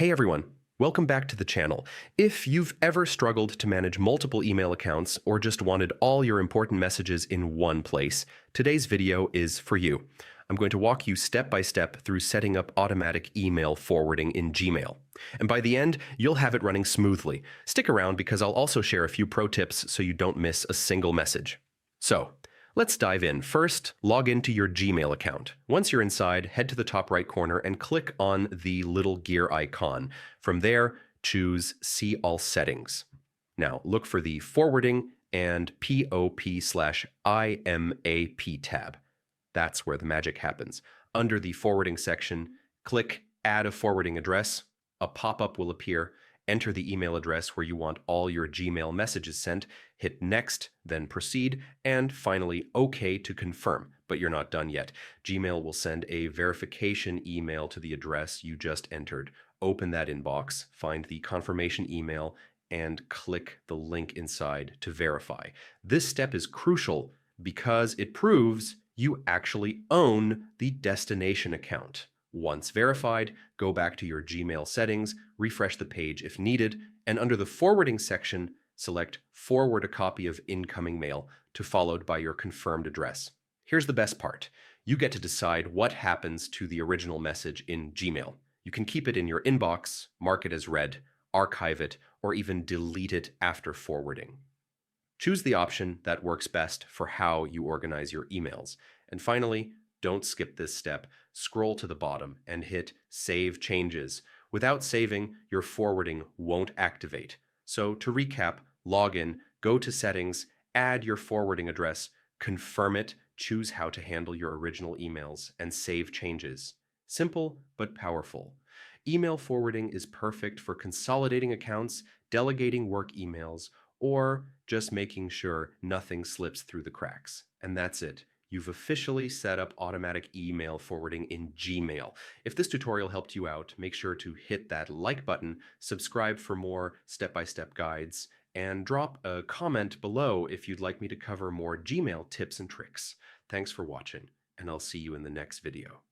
Hey everyone, welcome back to the channel. If you've ever struggled to manage multiple email accounts or just wanted all your important messages in one place, today's video is for you. I'm going to walk you step by step through setting up automatic email forwarding in Gmail. And by the end, you'll have it running smoothly. Stick around because I'll also share a few pro tips so you don't miss a single message. So, let's dive in. First, log into your Gmail account. Once you're inside, head to the top right corner and click on the little gear icon. From there, choose See All Settings. Now, look for the Forwarding and POP/IMAP tab. That's where the magic happens. Under the Forwarding section, click Add a Forwarding Address. A pop-up will appear. Enter the email address where you want all your Gmail messages sent, hit Next, then Proceed, and finally OK to confirm. But you're not done yet. Gmail will send a verification email to the address you just entered. Open that inbox, find the confirmation email, and click the link inside to verify. This step is crucial because it proves you actually own the destination account. Once verified, go back to your Gmail settings, refresh the page if needed, and under the forwarding section, select Forward a copy of incoming mail to followed by your confirmed address. Here's the best part. You get to decide what happens to the original message in Gmail. You can keep it in your inbox, mark it as read, archive it, or even delete it after forwarding. Choose the option that works best for how you organize your emails. And finally, don't skip this step. Scroll to the bottom and hit Save Changes. Without saving, your forwarding won't activate. So to recap, log in, go to Settings, add your forwarding address, confirm it, choose how to handle your original emails, and save changes. Simple but powerful. Email forwarding is perfect for consolidating accounts, delegating work emails, or just making sure nothing slips through the cracks. And that's it. You've officially set up automatic email forwarding in Gmail. If this tutorial helped you out, make sure to hit that like button, subscribe for more step-by-step guides, and drop a comment below if you'd like me to cover more Gmail tips and tricks. Thanks for watching, and I'll see you in the next video.